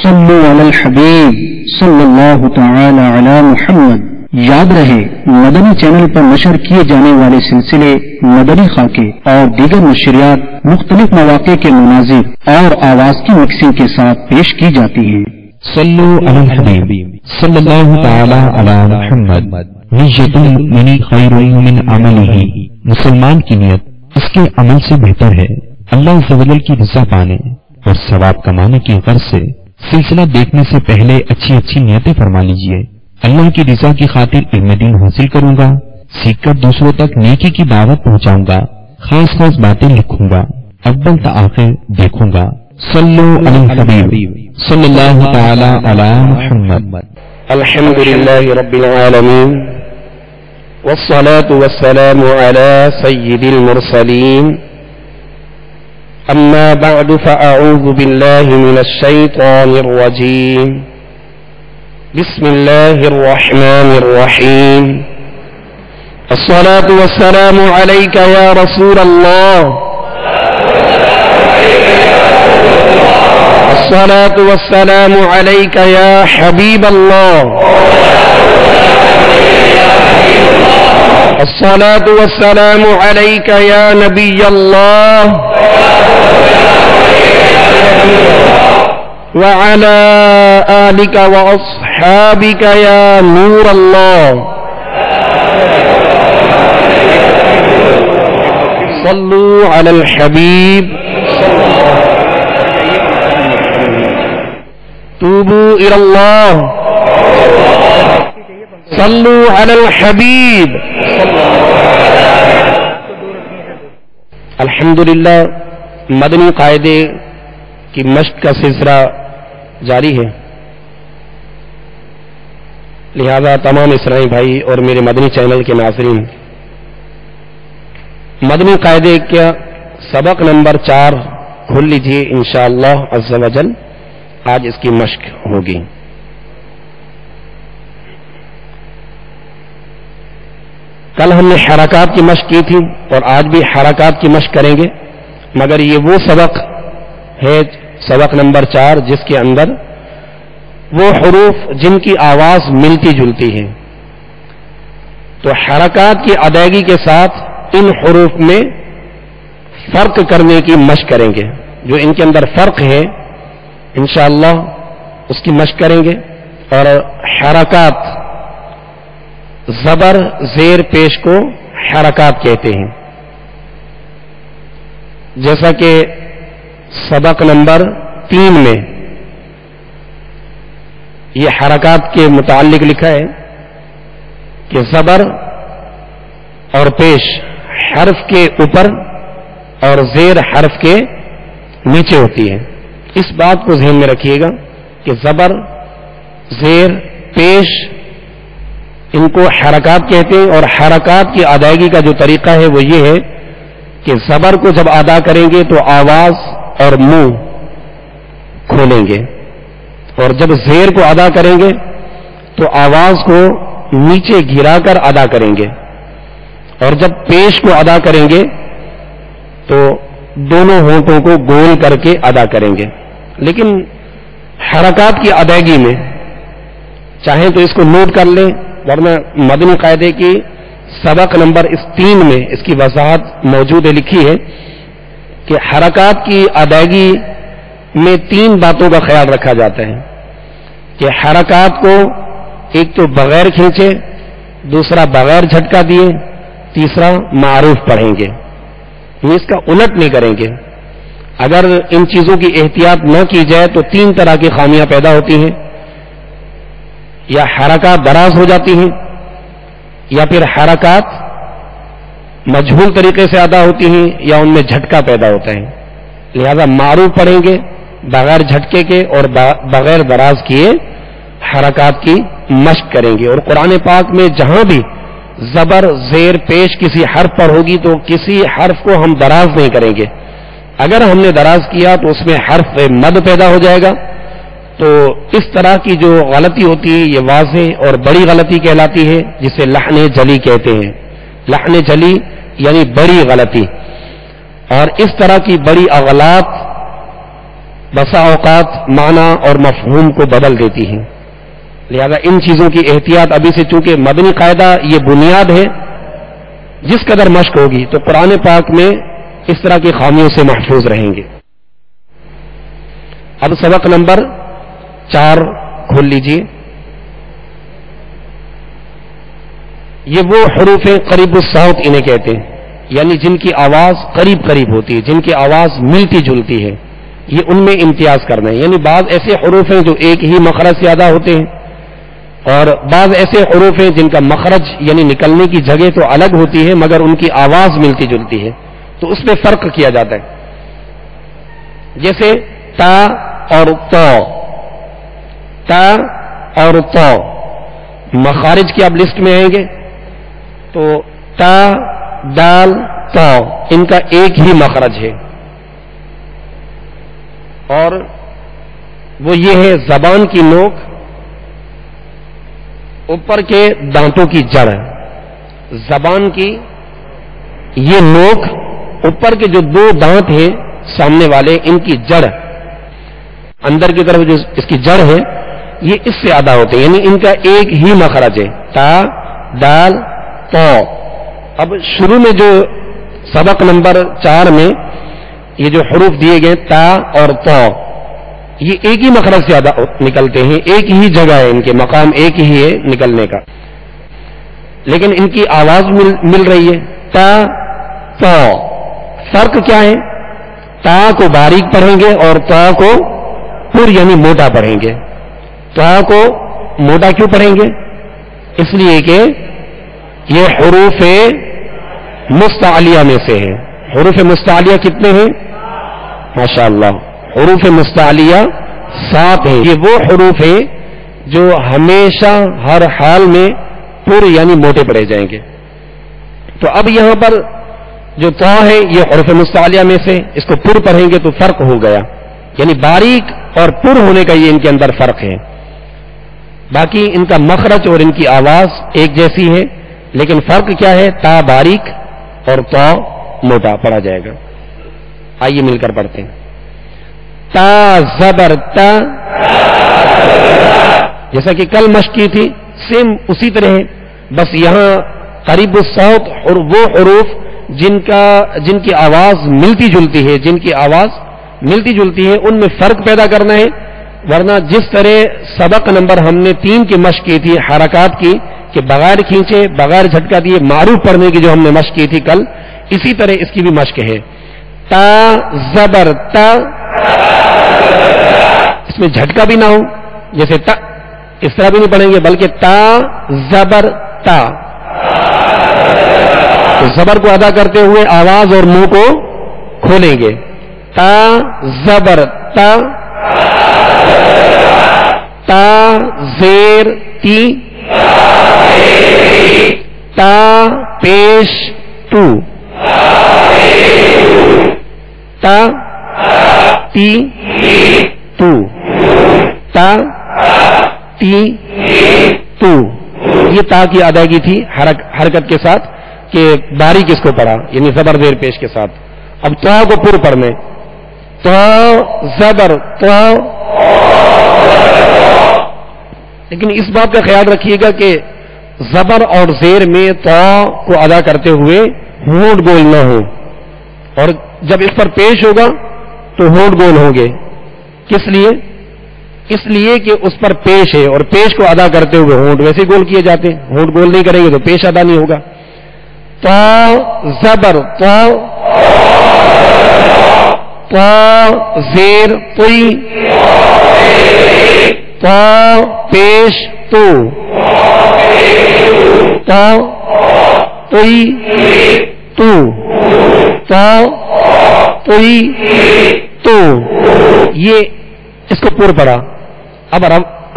صلو علی الحبیب صلی اللہ تعالی علی محمد۔ یاد رہے مدنی چینل پر نشر کیے جانے والے سلسلے مدنی خاکے اور دیگر نشریات مختلف مواقع کے مناظر اور آواز کی مکسنگ کے ساتھ پیش کی جاتی ہیں۔ صلو علی الحبیب صلی اللہ تعالی علی محمد۔ نیت المؤمن خیر من عملہ، مسلمان کی نیت اس کے عمل سے بہتر ہے۔ اللہ عز و جل کی رضا پانے اور ثواب کمانے کی غرض سے سلسلہ دیکھنے سے پہلے اچھی اچھی نیتیں فرما لیجئے۔ اللہ کی رضا کی خاطر علم دین حاصل کروں گا، سیکھ کر دوسروں تک نیکی کی دعوت پہنچاؤں گا، خاص خاص باتیں لکھوں گا، اول تا آخر دیکھوں گا۔ صلو علی الحبیب صلی اللہ تعالی علی محمد۔ الحمد للہ رب العالمین والصلاة والسلام على سید المرسلین، اما بعد فاعوذ باللہ من الشیطان الرجیم، بسم اللہ الرحمن الرحیم۔ الصلاة والسلام علیک یا رسول اللہ، الصلاة والسلام علیک یا حبیب اللہ، الصلاة والسلام علیک یا نبی اللہ، وعلى آلك وأصحابك يا نور الله، صلوا على الحبيب، توبوا إلى الله، صلوا على الحبيب۔ الحمدللہ مدنی قاعدے کی مشق کا سلسلہ جاری ہے، لہذا تمام اسلامی بھائی اور میرے مدنی چینل کے ناظرین، مدنی قاعدے کا سبق نمبر 4 کھول لیجیے، انشاءاللہ عز و جل آج اس کی مشق ہوگی۔ کل ہم نے حرکات کی مشق کی تھی اور آج بھی حرکات کی مشق کریں گے، مگر یہ وہ سبق ہے سبق نمبر 4 جس کے اندر وہ حروف جن کی آواز ملتی جلتی ہے، تو حرکات کی ادائیگی کے ساتھ ان حروف میں فرق کرنے کی مشق کریں گے۔ جو ان کے اندر فرق ہے انشاءاللہ اس کی مشق کریں گے۔ اور حرکات زبر زیر پیش کو حرکات کہتے ہیں، جیسا کہ سبق نمبر 3 میں یہ حرکات کے متعلق لکھا ہے کہ زبر اور پیش حرف کے اوپر اور زیر حرف کے نیچے ہوتی ہے۔ اس بات کو ذہن میں رکھیے گا کہ زبر زیر پیش ان کو حرکات کہتے ہیں، اور حرکات کی ادائیگی کا جو طریقہ ہے وہ یہ ہے کہ زبر کو جب ادا کریں گے تو آواز اور منہ کھولیں گے، اور جب زیر کو ادا کریں گے تو آواز کو نیچے گرا کر ادا کریں گے، اور جب پیش کو ادا کریں گے تو دونوں ہونٹوں کو گول کر کے ادا کریں گے۔ لیکن حرکات کی ادائیگی میں چاہیں تو اس کو نوٹ کر لیں، ورنہ مدنی قاعدے کی سبق نمبر 3 میں اس کی وضاحت موجود ہے، لکھی ہے کہ حرکات کی ادائیگی میں 3 باتوں کا خیال رکھا جاتا ہے کہ حرکات کو ایک تو بغیر کھینچے، دوسرا بغیر جھٹکا دیے، تیسرا معروف پڑھیں گے، یہ اس کا الٹ نہیں کریں گے۔ اگر ان چیزوں کی احتیاط نہ کی جائے تو 3 طرح کی خامیاں پیدا ہوتی ہیں، یا حرکات دراز ہو جاتی ہیں، یا پھر حرکات مجہول طریقے سے ادا ہوتی ہیں، یا ان میں جھٹکا پیدا ہوتا ہے۔ لہذا معروف پڑھیں گے بغیر جھٹکے کے اور بغیر دراز کیے حرکات کی مشق کریں گے۔ اور قرآن پاک میں جہاں بھی زبر زیر پیش کسی حرف پر ہوگی تو کسی حرف کو ہم دراز نہیں کریں گے، اگر ہم نے دراز کیا تو اس میں حرف مد پیدا ہو جائے گا، تو اس طرح کی جو غلطی ہوتی ہے یہ واضح اور بڑی غلطی کہلاتی ہے، جسے لحن جلی کہتے ہیں۔ لحن جلی یعنی بڑی غلطی، اور اس طرح کی بڑی اغلاط بسا اوقات معنی اور مفہوم کو بدل دیتی ہیں. لہذا ان چیزوں کی احتیاط ابھی سے، چونکہ مدنی قاعدہ یہ بنیاد ہے، جس قدر مشق ہوگی تو قرآن پاک میں اس طرح کی خامیوں سے محفوظ رہیں گے. اب سبق نمبر 4 کھول لیجئے. یہ وہ حروف قریب الصوت انہیں کہتے ہیں، یعنی جن کی آواز قریب قریب ہوتی ہے، جن کی آواز ملتی جلتی ہے. یہ ان میں امتیاز کرنا ہے. یعنی بعض ایسے حروف ہیں جو ایک ہی مخرج سے ادا ہوتے ہیں، اور بعض ایسے حروف ہیں جن کا مخرج یعنی نکلنے کی جگہ تو الگ ہوتی ہے مگر ان کی آواز ملتی جلتی ہے، تو اس میں فرق کیا جاتا ہے. جیسے تا اور تو، تا اور تو مخارج کی اب لسٹ میں آئیں گے تو تا دال تو ان کا ایک ہی مخرج ہے، اور وہ یہ ہے زبان کی نوک اوپر کے دانتوں کی جڑ. زبان کی یہ نوک اوپر کے جو 2 دانت ہیں سامنے والے، ان کی جڑ اندر کی طرف جو اس کی جڑ ہے یہ اس سے ادا ہوتے ہیں، یعنی ان کا ایک ہی مخرج ہے، تا دال تو. اب شروع میں جو سبق نمبر 4 میں یہ جو حروف دیے گئے تا اور تو، یہ ایک ہی مخرج سے نکلتے ہیں، ایک ہی جگہ ہے، ان کے مقام ایک ہی ہے نکلنے کا، لیکن ان کی آواز مل رہی ہے. تا تو فرق کیا ہے؟ تا کو باریک پڑھیں گے اور تا کو پر یعنی موٹا پڑھیں گے. تا کو موٹا کیوں پڑھیں گے؟ اس لیے کہ یہ حروف مستعلیہ میں سے ہے. حروف مستعلیہ کتنے ہیں؟ ماشاءاللہ حروف مستعلیہ 7 ہیں. یہ وہ حروف ہیں جو ہمیشہ ہر حال میں پر یعنی موٹے پڑھے جائیں گے. تو اب یہاں پر جو تا ہے یہ حروف مستعلیہ میں سے، اس کو پر پڑھیں گے تو فرق ہو گیا، یعنی باریک اور پر ہونے کا یہ ان کے اندر فرق ہے. باقی ان کا مخرج اور ان کی آواز ایک جیسی ہے، لیکن فرق کیا ہے؟ تا باریک اور تا موٹا پڑھا جائے گا. آئیے مل کر پڑھتے ہیں. تا زبر تا، جیسا کہ کل مشق کی تھی سیم اسی طرح ہے، بس یہاں قریب الصوت اور وہ حروف جن کی آواز ملتی جلتی ہے، جن کی آواز ملتی جلتی ہے ان میں فرق پیدا کرنا ہے. ورنہ جس طرح سبق نمبر ہم نے 3 کی مشق کی تھی حرکات کی کہ بغیر کھینچے بغیر جھٹکا دیے معروف پڑھنے کی جو ہم نے مشق کی تھی کل، اسی طرح اس کی بھی مشق ہے. تا زبر تا، اس میں جھٹکا بھی نہ ہو، جیسے تا اس طرح بھی نہیں پڑھیں گے بلکہ تا زبر تا. تو زبر کو ادا کرتے ہوئے آواز اور منہ کو کھولیں گے. تا زبر تا، تا زیر تی، تا پیش تو، تا تی تو، تا تی تو. یہ تا کی ادائیگی تھی حرکت کے ساتھ کہ باریک اس کو پڑھا، یعنی زبر زیر پیش کے ساتھ. اب تو کو پر پڑھنے، تو زبر تو، لیکن اس بات کا خیال رکھیے گا کہ زبر اور زیر میں تو کو ادا کرتے ہوئے ہونٹ گول نہ ہو، اور جب اس پر پیش ہوگا تو ہونٹ گول ہوں گے. کس لیے؟ اس لیے کہ اس پر پیش ہے، اور پیش کو ادا کرتے ہوئے ہونٹ ویسے گول کیے جاتے ہیں، ہونٹ گول نہیں کریں گے تو پیش ادا نہیں ہوگا. تو زبر تو، تو زیر پوئی، تو پیش تو، تو پوئی تو، تو پوئی تو. یہ اس کو پور پڑا. اب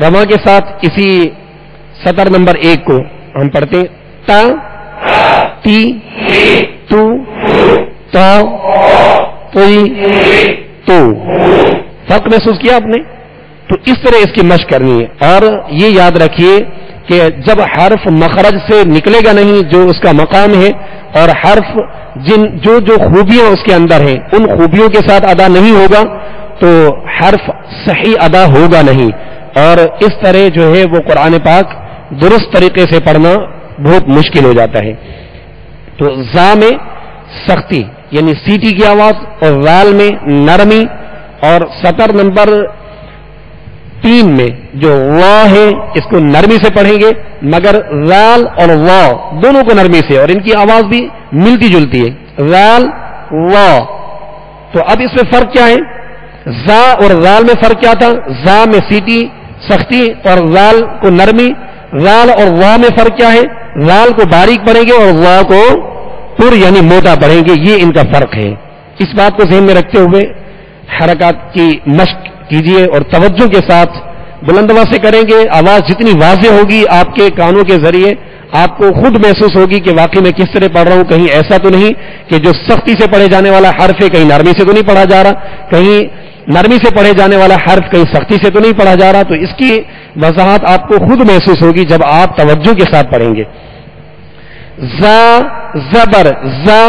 رما کے ساتھ اسی سطر نمبر 1 کو ہم پڑھتے ہیں. تا تی تو، تا پوئی تو. فرق محسوس کیا آپ نے؟ تو اس طرح اس کی مشق کرنی ہے. اور یہ یاد رکھیے کہ جب حرف مخرج سے نکلے گا نہیں جو اس کا مقام ہے، اور حرف جو خوبیاں اس کے اندر ہیں ان خوبیوں کے ساتھ ادا نہیں ہوگا، تو حرف صحیح ادا ہوگا نہیں، اور اس طرح جو ہے وہ قرآن پاک درست طریقے سے پڑھنا بہت مشکل ہو جاتا ہے. تو زا میں سختی یعنی سیٹی کی آواز، اور وال میں نرمی، اور سطر نمبر 3 میں جو وا ہے اس کو نرمی سے پڑھیں گے، مگر وال اور وا دونوں کو نرمی سے، اور ان کی آواز بھی ملتی جلتی ہے، وال وا. تو اب اس میں فرق کیا ہے؟ زا اور وال میں فرق کیا تھا؟ زا میں سیٹی سختی اور وال کو نرمی. وال اور وا میں فرق کیا ہے؟ وال کو باریک پڑھیں گے اور وا کو پر یعنی موٹا پڑھیں گے. یہ ان کا فرق ہے. اس بات کو ذہن میں رکھتے ہوئے حرکات کی مشق کیجیے اور توجہ کے ساتھ بلند آواز سے کریں گے. آواز جتنی واضح ہوگی آپ کے کانوں کے ذریعے آپ کو خود محسوس ہوگی کہ واقعی میں کس طرح پڑھ رہا ہوں. کہیں ایسا تو نہیں کہ جو سختی سے پڑھے جانے والا حرف ہے کہیں نرمی سے تو نہیں پڑھا جا رہا، کہیں نرمی سے پڑھے جانے والا حرف کہیں سختی سے تو نہیں پڑھا جا رہا. تو اس کی وضاحت آپ کو خود محسوس ہوگی جب آپ توجہ کے ساتھ پڑھیں گے. زا زبر زا،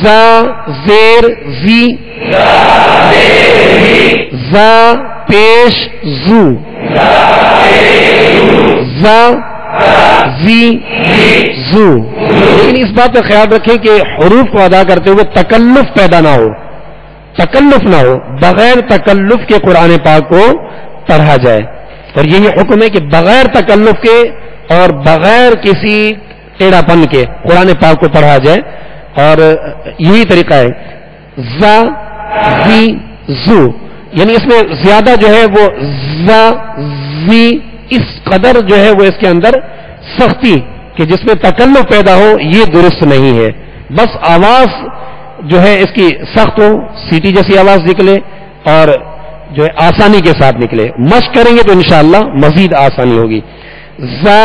زا زیر زی، زا پیش زو، زا زی زو. لیکن اس بات کا خیال رکھیں کہ حروف کو ادا کرتے ہوئے تکلف پیدا نہ ہو، تکلف نہ ہو، بغیر تکلف کے قرآن پاک کو پڑھا جائے. اور یہی حکم ہے کہ بغیر تکلف کے اور بغیر کسی ٹیڑھا پن کے قرآن پاک کو پڑھا جائے. اور یہی طریقہ ہے زا زی زو، یعنی اس میں زیادہ جو ہے وہ زا زی اس قدر جو ہے وہ اس کے اندر سختی کہ جس میں تکلف پیدا ہو یہ درست نہیں ہے. بس آواز جو ہے اس کی سخت ہو، سیٹی جیسی آواز نکلے اور جو ہے آسانی کے ساتھ نکلے. مشق کریں گے تو انشاءاللہ مزید آسانی ہوگی. زا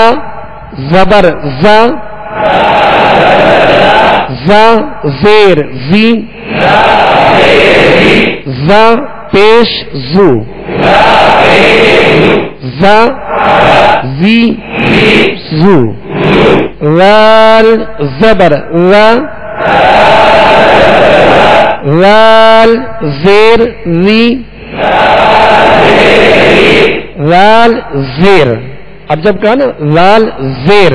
زبر زا، زا زیر زی، زا پیش زو، زا زی زو. وال زبر وا، وال زیر زی، وال زیر. اب جب کہا نا وال زیر،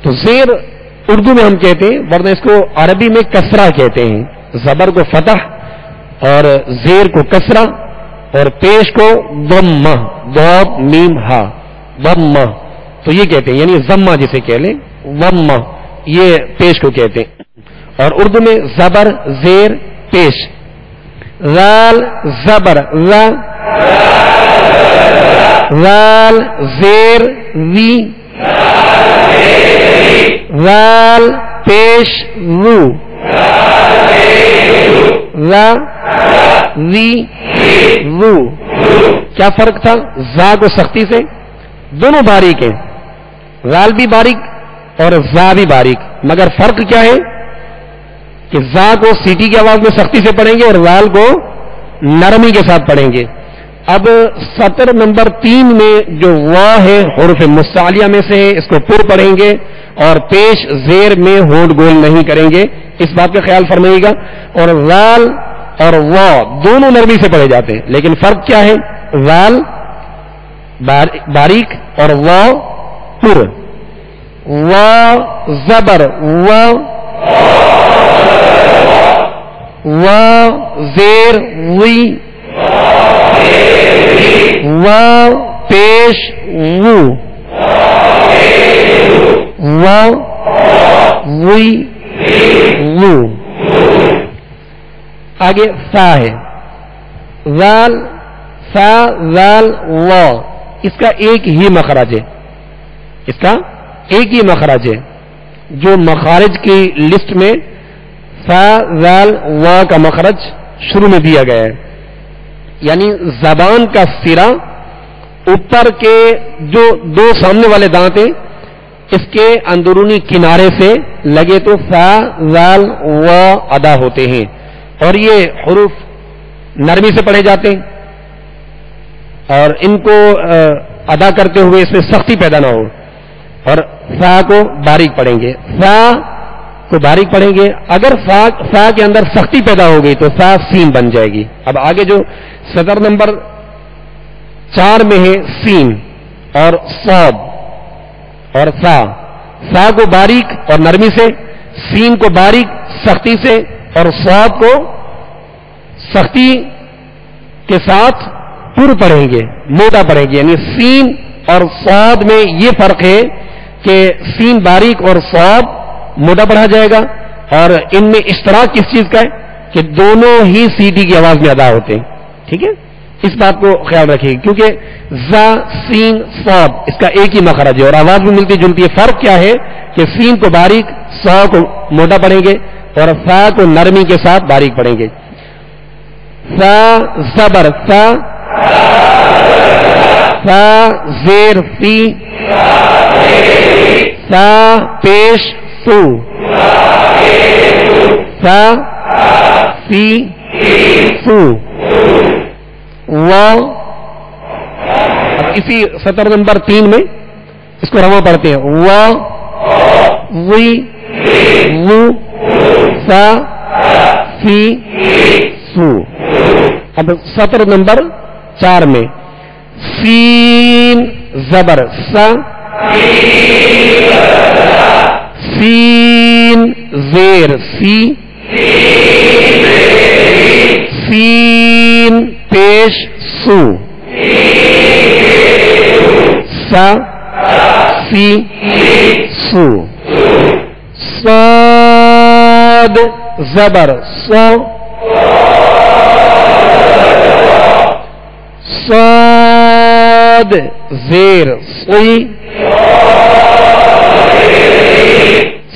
تو زیر اردو میں ہم کہتے ہیں، ورنہ اس کو عربی میں کسرہ کہتے ہیں. زبر کو فتح اور زیر کو کسرہ اور پیش کو ضمہ، ضاد میم ہا، ضمہ. تو یہ کہتے ہیں یعنی ضمہ جسے کہہ لیں، ضمہ یہ پیش کو کہتے ہیں. اور اردو میں زبر زیر پیش. غال زبر وا، غال زیر وی، غال پیش وو، وا وی وو. کیا فرق تھا؟ زا کو سختی سے، دونوں باریک ہیں، غال بھی باریک اور زا بھی باریک، مگر فرق کیا ہے کہ زا کو سیٹی کی آواز میں سختی سے پڑھیں گے اور غال کو نرمی کے ساتھ پڑھیں گے. اب سطر نمبر 3 میں جو وا ہے حروف مستعلیہ میں سے ہے، اس کو پر پڑھیں گے اور پیش زیر میں ہونٹ گول نہیں کریں گے. اس بات کا خیال فرمائیے گا. اور وال اور وا دونوں نرمی سے پڑھے جاتے ہیں، لیکن فرق کیا ہے؟ وال باریک اور وا پر. وا زبر وا، وا زیر وی، وا پیش وو، وا وی وو. آگے فا ہے، وال فا وال وا. اس کا ایک ہی مخرج ہے، اس کا ایک ہی مخرج ہے. جو مخارج کی لسٹ میں فا وال وا کا مخرج شروع میں دیا گیا ہے، یعنی زبان کا سرا اوپر کے جو 2 سامنے والے دانت ہیں اس کے اندرونی کنارے سے لگے تو فا وال وا ادا ہوتے ہیں. اور یہ حروف نرمی سے پڑھے جاتے ہیں اور ان کو ادا کرتے ہوئے اس میں سختی پیدا نہ ہو. اور فا کو باریک پڑھیں گے. فا کو باریک پڑھیں گے. اگر فا کے اندر سختی پیدا ہو گئی تو فا سین بن جائے گی. اب آگے جو سطر نمبر 4 میں ہے سین اور صاد اور فا کو باریک اور نرمی سے، سین کو باریک سختی سے، اور صاد کو سختی کے ساتھ پر پڑھیں گے، موٹا پڑھیں گے. یعنی سین اور صاد میں یہ فرق ہے کہ سین باریک اور صاد موٹا پڑھا جائے گا، اور ان میں اشتراک کس چیز کا ہے کہ دونوں ہی سیٹی کی آواز میں ادا ہوتے ہیں. ٹھیک ہے، اس بات کو خیال رکھیے کیونکہ زا سین صاد اس کا ایک ہی مخرج ہے اور آواز بھی ملتی جلتی ہے. فرق کیا ہے کہ سین کو باریک، صا کو موٹا پڑھیں گے اور فا کو نرمی کے ساتھ باریک پڑھیں گے. فا زبر فا، فا زیر فی، فا پیش فو، فا فی فو. اب اسی سطر نمبر 3 میں اس کو رواں پڑھتے ہیں. وی وو فا فی فو. اب سطر نمبر 4 میں سین زبر سا، سین زیر سی، سین پیش سو، سا سی سو. صاد زبر سو، صاد زیر سی،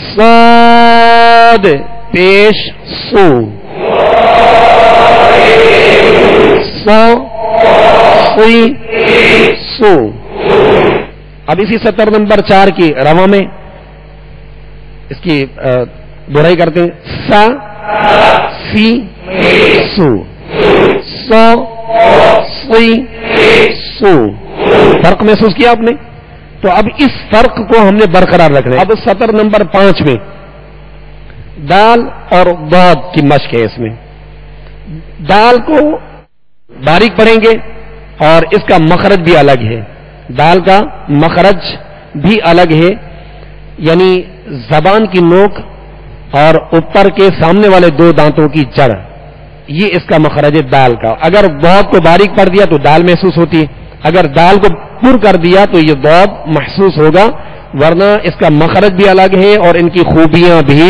صاد پیش سو، سو سی سو. اب اسی سطر نمبر 4 کی رواں میں اس کی دہرائی کرتے ہیں. سا سی سو، سو سی سو. فرق محسوس کیا آپ نے؟ تو اب اس فرق کو ہم نے برقرار رکھنا ہے. اب سطر نمبر 5 میں دال اور ضاد کی مشق ہے. اس میں دال کو باریک پڑھیں گے اور اس کا مخرج بھی الگ ہے. دال کا مخرج بھی الگ ہے، یعنی زبان کی نوک اور اوپر کے سامنے والے 2 دانتوں کی جڑ، یہ اس کا مخرج ہے دال کا. اگر ضاد کو باریک پڑھ دیا تو دال محسوس ہوتی ہے، اگر دال کو پر کر دیا تو یہ ضاد محسوس ہوگا، ورنہ اس کا مخرج بھی الگ ہے اور ان کی خوبیاں بھی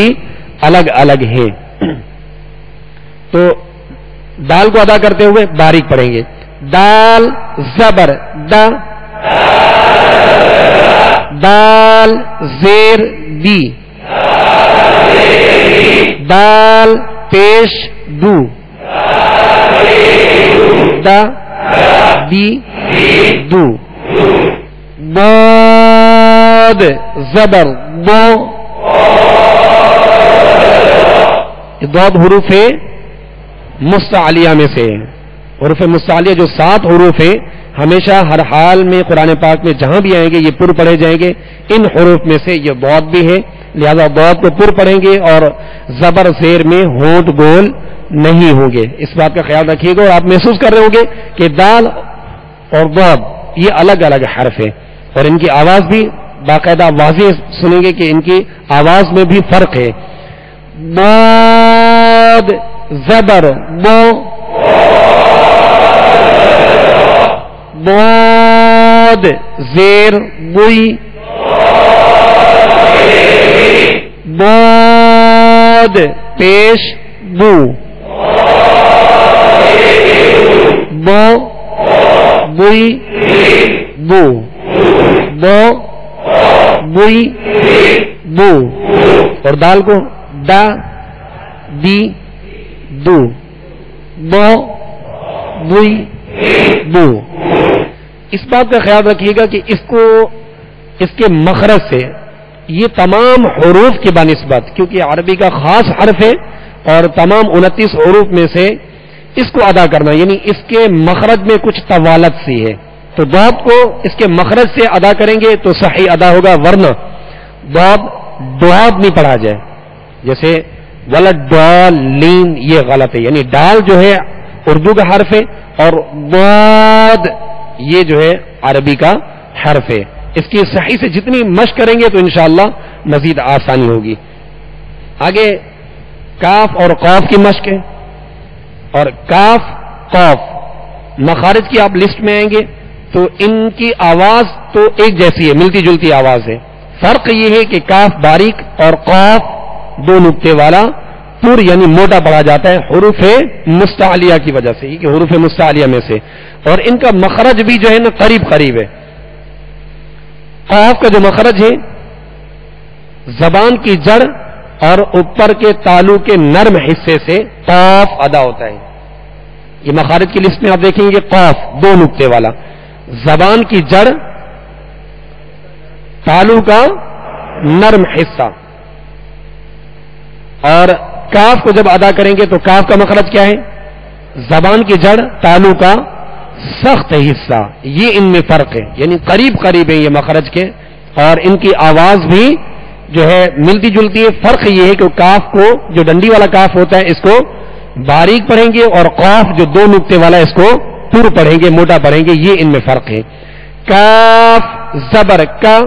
الگ الگ ہیں. تو دال کو ادا کرتے ہوئے باریک پڑھیں گے. دال زبر دا، دال زیر دی، دال پیش دو، دا دی دو. ضاد زبر دو، ضاد حروف مستعلیہ میں سے. حروف مستعلیہ جو 7 حروف ہیں ہمیشہ ہر حال میں قرآن پاک میں جہاں بھی آئیں گے یہ پر پڑھے جائیں گے. ان حروف میں سے یہ ضاد بھی ہے، لہذا ضاد کو پر پڑھیں گے اور زبر زیر میں ہونٹ گول نہیں ہوں گے. اس بات کا خیال رکھیے گا. اور آپ محسوس کر رہے ہوں گے کہ دال اور ضاد یہ الگ الگ حرف ہیں اور ان کی آواز بھی باقاعدہ واضح سنیں گے کہ ان کی آواز میں بھی فرق ہے. ضاد زبر بو، ضاد زیر بوئی، ضاد پیش بو، بو بوئی بو، بو بوئی بو. اور دال کو دا دی دو، بو بوئی بو. اس بات کا خیال رکھیے گا کہ اس کے مخرج سے یہ تمام حروف کی بنسبت، کیونکہ عربی کا خاص حرف ہے اور تمام 29 حروف میں سے اس کو ادا کرنا، یعنی اس کے مخرج میں کچھ طوالت سی ہے، تو ضاد کو اس کے مخرج سے ادا کریں گے تو صحیح ادا ہوگا، ورنہ ضاد نہیں پڑھا جائے. جیسے ولدالین یہ غلط ہے، یعنی ڈال جو ہے اردو کا حرف ہے اور ضاد یہ جو ہے عربی کا حرف ہے. اس کی صحیح سے جتنی مشق کریں گے تو انشاءاللہ مزید آسانی ہوگی. آگے کاف اور قاف کی مشق ہے، اور کاف قاف مخارج کی آپ لسٹ میں آئیں گے تو ان کی آواز تو ایک جیسی ہے، ملتی جلتی آواز ہے. فرق یہ ہے کہ کاف باریک اور قاف دو نقطے والا پور یعنی موٹا پڑا جاتا ہے حروف مستعلیہ کی وجہ سے، کہ حروف مستعلیہ میں سے، اور ان کا مخرج بھی جو ہے نا قریب قریب ہے. قاف کا جو مخرج ہے زبان کی جڑ اور اوپر کے تالو کے نرم حصے سے قاف ادا ہوتا ہے. یہ مخارج کی لسٹ میں آپ دیکھیں گے قاف دو نقطے والا، زبان کی جڑ، تالو کا نرم حصہ. اور کاف کو جب ادا کریں گے تو کاف کا مخرج کیا ہے؟ زبان کی جڑ، تالو کا سخت حصہ. یہ ان میں فرق ہے، یعنی قریب قریب ہے یہ مخرج کے، اور ان کی آواز بھی جو ہے ملتی جلتی ہے. فرق یہ ہے کہ کاف کو جو ڈنڈی والا کاف ہوتا ہے اس کو باریک پڑھیں گے، اور قاف جو دو نقطے والا اس کو پور پڑھیں گے، موٹا پڑھیں گے. یہ ان میں فرق ہے. کاف زبر کا،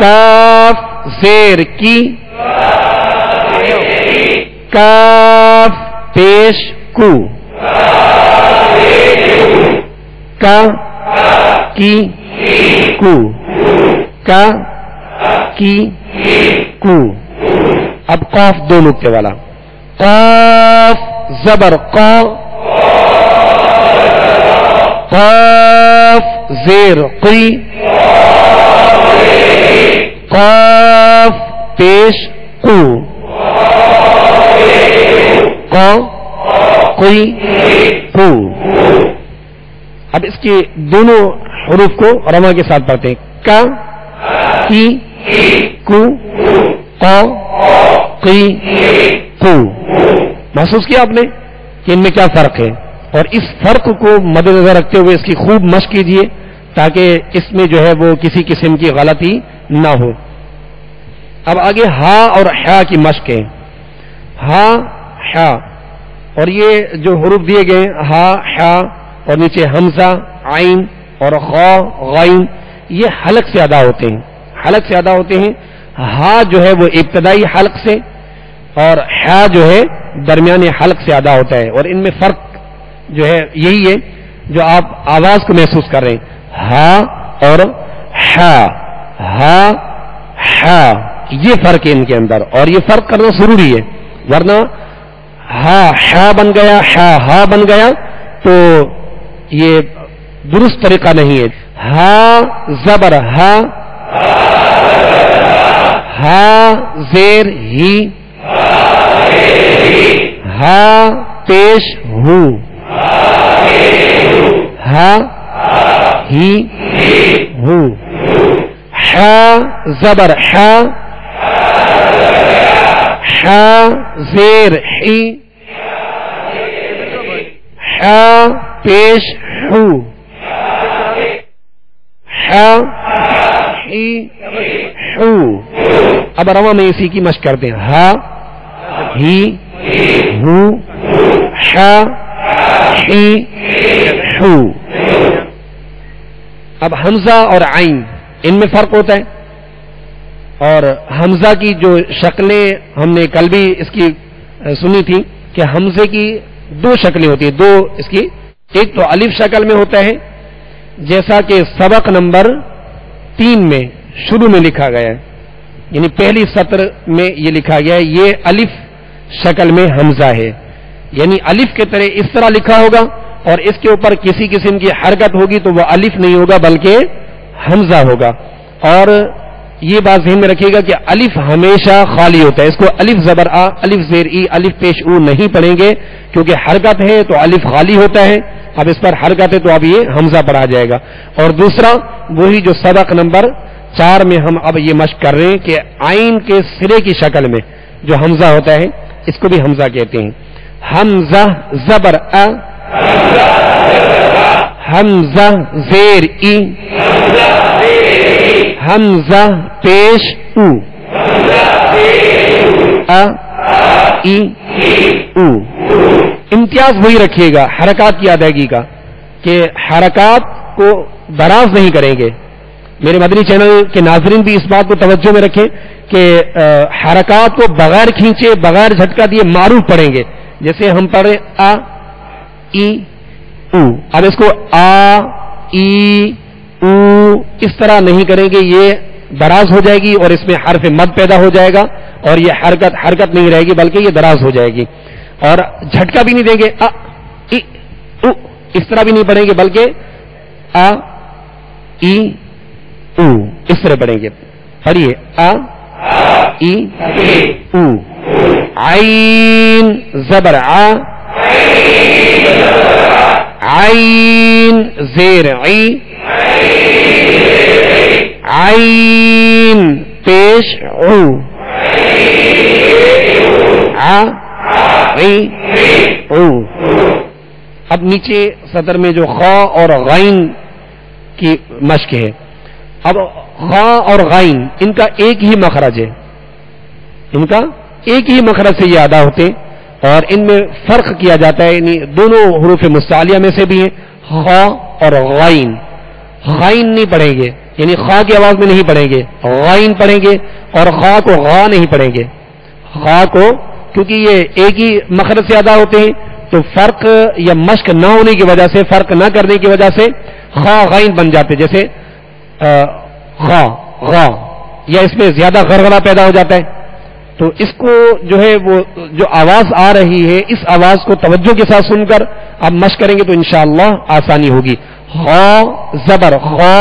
کاف زیر کی، کاف پیش کو، کا کی کو، کا کی کو. اب قاف دو نقطے والا، قاف زبر قا، قاف زیر قی، قاف پیش قو، قا قی قو. اب اس کے دونوں حروف کو رما کے ساتھ پڑھتے ہیں. کا کی کو، قا قی قو. محسوس کیا آپ نے کہ ان میں کیا فرق ہے؟ اور اس فرق کو مد نظر رکھتے ہوئے اس کی خوب مشق کیجیے تاکہ اس میں جو ہے وہ کسی قسم کی غلطی نہ ہو. اب آگے ہا اور حا کی مشق ہے. ہا حا، اور یہ جو حروف دیے گئے ہا حا اور نیچے حمزہ عین اور خا غین، یہ حلق سے ادا ہوتے ہیں، حلق سے ادا ہوتے ہیں. ہا جو ہے وہ ابتدائی حلق سے، اور حا جو ہے درمیانی حلق سے ادا ہوتا ہے. اور ان میں فرق جو ہے یہی ہے جو آپ آواز کو محسوس کر رہے ہیں، ہا اور حا، ہا حا، یہ فرق ہے ان کے اندر، اور یہ فرق کرنا ضروری ہے، ورنہ ہا حا بن گیا، ہا ہا بن گیا تو یہ درست طریقہ نہیں ہے. ہا زبر ہا، ہا زیر ہی، ہا پیش ہو، ہا ہی ہو. ہا زبر ہا، ہا زیر ہی، ہا پیش ہو، ہا ہی ہو. اب رواں میں اسی کی مشق کرتے ہیں. ہا ہی ہو، ہا ہی ہو. اب حمزہ اور عین ان میں فرق ہوتا ہے، اور حمزہ کی جو شکلیں ہم نے کل بھی اس کی سنی تھی کہ حمزے کی دو شکلیں ہوتی ہیں، دو اس کی، ایک تو الف شکل میں ہوتا ہے جیسا کہ سبق نمبر 3 میں شروع میں لکھا گیا ہے، یعنی پہلی سطر میں یہ لکھا گیا ہے یہ الف شکل میں حمزہ ہے، یعنی الف کے طرح اس طرح لکھا ہوگا اور اس کے اوپر کسی قسم کی حرکت ہوگی تو وہ الف نہیں ہوگا بلکہ حمزہ ہوگا. اور یہ بات ذہن میں رکھیے گا کہ الف ہمیشہ خالی ہوتا ہے، اس کو الف زبر آ، الف زیر ای، الف پیش او نہیں پڑھیں گے کیونکہ حرکت ہے تو الف خالی ہوتا ہے. اب اس پر حرکت ہے تو اب یہ حمزہ پڑھا جائے گا. اور دوسرا وہی جو سبق نمبر 4 میں ہم اب یہ مشق کر رہے ہیں کہ عین کے سرے کی شکل میں جو حمزہ ہوتا ہے اس کو بھی حمزہ کہتے ہیں. حمزہ زبر ا، حمزہ زیر ای، حمزہ پیش او، ای او. امتیاز وہی رکھیے گا حرکات کی ادائیگی کا کہ حرکات کو دراز نہیں کریں گے. میرے مدنی چینل کے ناظرین بھی اس بات کو توجہ میں رکھیں کہ حرکات کو بغیر کھینچے بغیر جھٹکا دیے معروف پڑھیں گے. جیسے ہم پڑھیں ا ای او, اب اس کو آ ای او اس طرح نہیں کریں گے, یہ دراز ہو جائے گی اور اس میں حرف مد پیدا ہو جائے گا اور یہ حرکت نہیں رہے گی بلکہ یہ دراز ہو جائے گی. اور جھٹکا بھی نہیں دیں گے ا ای او, اس طرح بھی نہیں پڑھیں گے بلکہ ا ای او اس طرح پڑھیں گے. پڑھیے ا ای او. عین زبر ع, عین زیر عی, عین پیش عو, عی عو. اب نیچے سطر میں جو خا اور غین کی مشق ہے, اب خا اور غین ان کا ایک ہی مخرج ہے, ان کا ایک ہی مخرج سے یہ ادا ہوتے اور ان میں فرق کیا جاتا ہے. یعنی دونوں حروف مستعلیہ میں سے بھی ہیں خا اور غین. غین نہیں پڑھیں گے, یعنی خا کی آواز میں نہیں پڑھیں گے, غین پڑھیں گے. اور خا کو غا نہیں پڑھیں گے, خا کو, کیونکہ یہ ایک ہی مخرج سے ادا ہوتے ہیں تو فرق یا مشق نہ ہونے کی وجہ سے, فرق نہ کرنے کی وجہ سے خا غین بن جاتے. جیسے غا غا, یا اس میں زیادہ غرغرہ پیدا ہو جاتا ہے. تو اس کو جو ہے وہ جو آواز آ رہی ہے اس آواز کو توجہ کے ساتھ سن کر آپ مشق کریں گے تو انشاءاللہ آسانی ہوگی. خا زبر خا,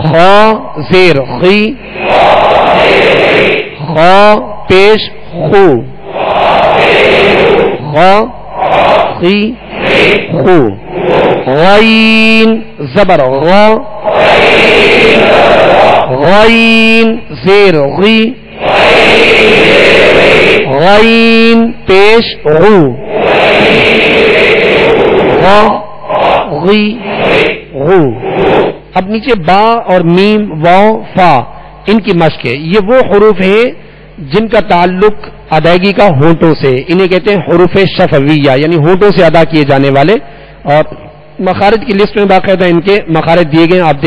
خا زیر خی, خا پیش خو, خا خی خو. غین زبر غا, غین زیر غی, غین پیش غو, غا غی غو. اب نیچے با اور میم واو فا ان کی مشق ہے. یہ وہ حروف ہیں جن کا تعلق ادائیگی کا ہونٹوں سے, انہیں کہتے ہیں حروف شفویہ, یعنی ہونٹوں سے ادا کیے جانے والے. اور مخارج کی لسٹ میں باقاعدہ ان کے مخارج دیے گئے, آپ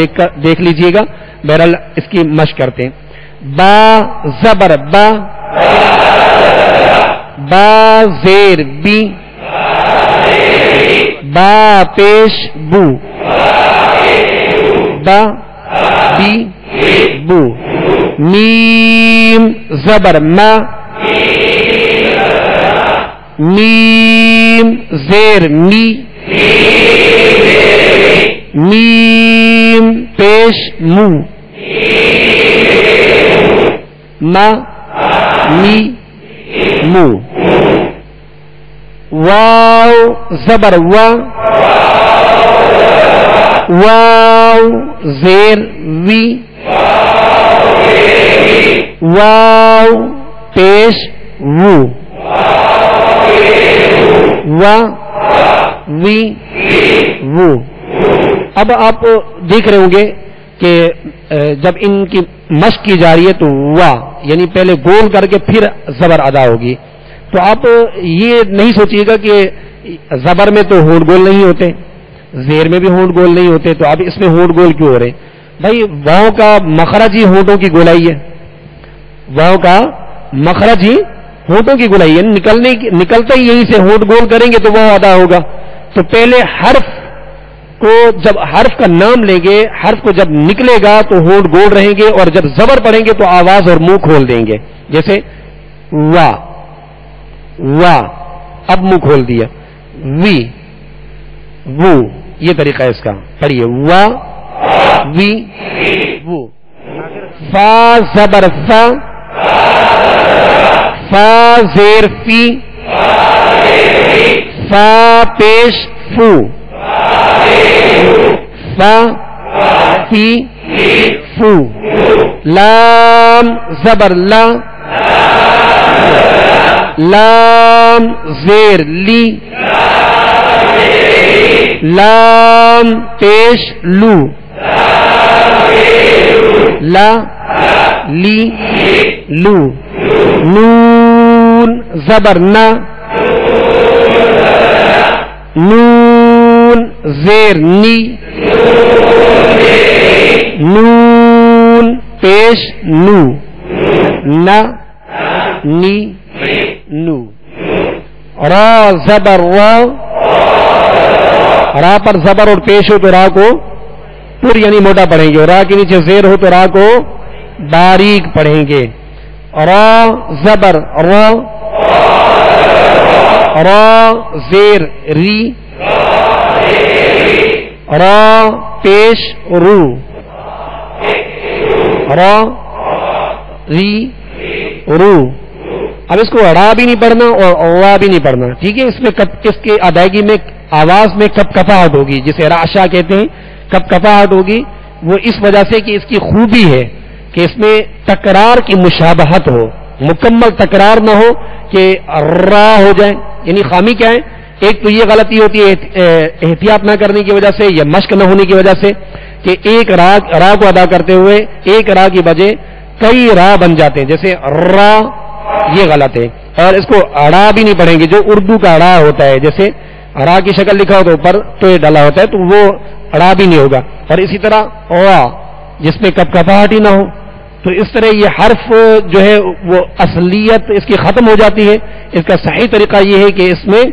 دیکھ لیجئے گا. بہرحال اس کی مشق کرتے ہیں. با زبر با, با زیر بی, با پیش بو, با بی بو. میم زبر ما, میم زیر می, میم پیش مو, ما می مو. واو زبر وا, واو زیر وی, واو پیش وو, وا وی وو. اب آپ دیکھ رہے ہوں گے کہ جب ان کی مشق کی جا رہی ہے تو وا یعنی پہلے گول کر کے پھر زبر ادا ہوگی. تو آپ یہ نہیں سوچیے گا کہ زبر میں تو ہونٹ گول نہیں ہوتے, زیر میں بھی ہونٹ گول نہیں ہوتے, تو اب اس میں ہونٹ گول کیوں ہو رہے؟ بھائی واؤ کا مخرج ہی ہونٹوں کی گولائی ہے, واؤ کا مخرج ہی ہونٹوں کی گولائی ہے. نکلتا ہی یہیں سے ہونٹ گول کریں گے تو وہ ادا ہوگا. تو پہلے حرف کو جب حرف کا نام لیں گے, حرف کو جب نکلے گا تو ہونٹ گول رہیں گے, اور جب زبر پڑیں گے تو آواز اور منہ کھول دیں گے. جیسے وا وا, اب منہ کھول دیا. وی وو, یہ طریقہ ہے اس کا. پڑھیے وا وی وو. فا زبر فا, فا زیر فی, فا پیش فو, فا فی فو. لام زبر لا, لام زیر لی, لام پیش لو, لا لی لو نون زبر نا نون زیر نی نون پیش نو نا نی نو را زبر را را پر زبر اور پیش ہو تو را کو پر یعنی موٹا پڑھیں گے، را کے نیچے زیر ہو تو را کو باریک پڑھیں گے. را زبر را را زیر ری را پیش رو را ری رو. اب اس کو اڑا بھی نہیں پڑھنا اور اوا بھی نہیں پڑھنا، ٹھیک ہے. اس میں اس کی ادائیگی میں آواز میں کپ کپاہٹ ہوگی، جسے راشا کہتے ہیں، کپ کپاہٹ ہوگی. وہ اس وجہ سے کہ اس کی خوبی ہے کہ اس میں تکرار کی مشابہت ہو، مکمل تکرار نہ ہو کہ را ہو جائے. یعنی خامی کیا ہے؟ ایک تو یہ غلطی ہوتی ہے احتیاط نہ کرنے کی وجہ سے یا مشق نہ ہونے کی وجہ سے کہ ایک را کو ادا کرتے ہوئے ایک را کی بجائے کئی را بن جاتے ہیں، جیسے را، یہ غلط ہے. اور اس کو اڑا بھی نہیں پڑھیں گے، جو اردو کا اڑا ہوتا ہے، جیسے را کی شکل لکھا ہو تو اوپر تو ڈالا ہوتا ہے، تو وہ اڑا بھی نہیں ہوگا. اور اسی طرح اوا جس میں کپ کپاہٹ ہی نہ ہو. تو اس طرح یہ حرف جو ہے وہ اصلیت اس کی ختم ہو جاتی ہے. اس کا صحیح طریقہ یہ ہے کہ اس میں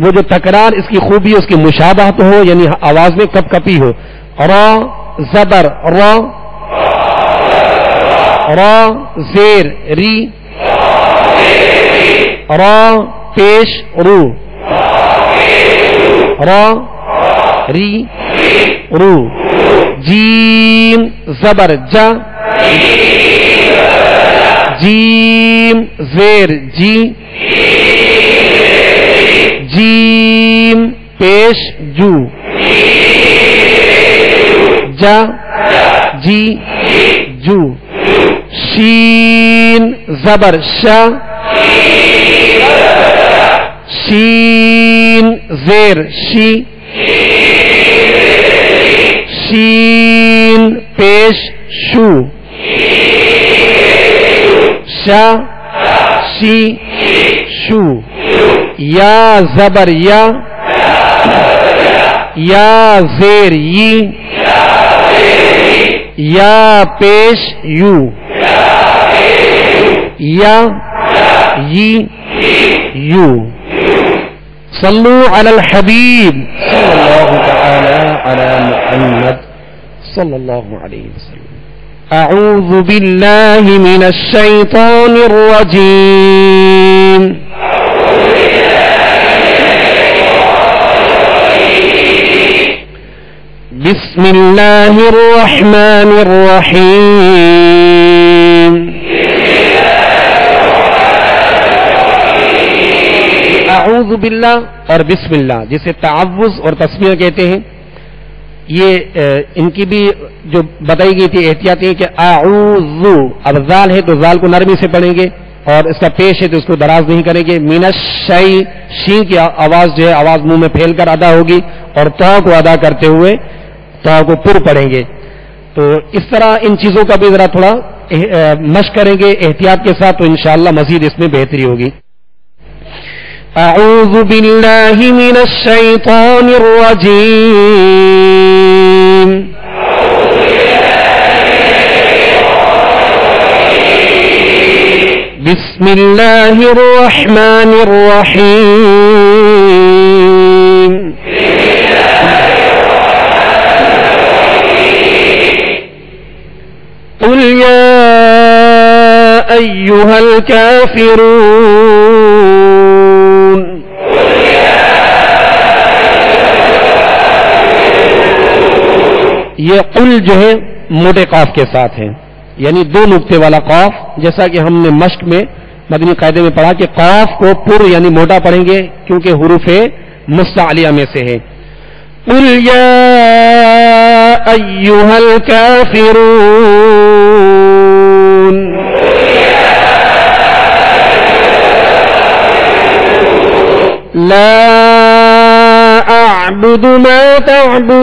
وہ جو تکرار، اس کی خوبی، اس کی مشابہت ہو، یعنی آواز میں کپ کپی ہو. را زبر را را زیر ری را پیش رو را ری رو. جیم زبر جا جیم زیر جی جیم پیش جو جا جی جو. شین زبر شا شین زیر شی شین پیش شو شا شی شو. یا زبر یا یا زیر یی یا پیش یو یا یی یو. صلو علی الحبیب صلی اللہ تعالی علی محمد صلی اللہ علیہ وسلم. اعوذ باللہ من الشیطان الرجیم. بسم اللہ الرحمن الرحیم. اعوذ باللہ اور بسم اللہ، جسے تعوذ اور تسمیہ کہتے ہیں، یہ ان کی بھی جو بتائی گئی تھی احتیاطی کہ اعوذ، اب ذال ہے تو ذال کو نرمی سے پڑھیں گے، اور اس کا پیش ہے تو اس کو دراز نہیں کریں گے. من الشی، شین کی آواز جو ہے آواز منہ میں پھیل کر ادا ہوگی، اور تا کو ادا کرتے ہوئے تا کو پر پڑھیں گے. تو اس طرح ان چیزوں کا بھی ذرا تھوڑا مشق کریں گے احتیاط کے ساتھ، تو انشاءاللہ مزید اس میں بہتری ہوگی. اعوذ باللہ من الشیطان الرجیم. بسم اللہ الرحمن الرحیم. قل یا ایہا الکافرون. یہ قل جو ہے موٹے قاف کے ساتھ ہے، یعنی دو نقطے والا قاف، جیسا کہ ہم نے مشق میں مدنی قاعدے میں پڑھا کہ قاف کو پر یعنی موٹا پڑھیں گے کیونکہ حروف مستعلیہ میں سے ہے. قل یا ایہا الکافرون. لا اعبد ما تعبدون.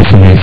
SMS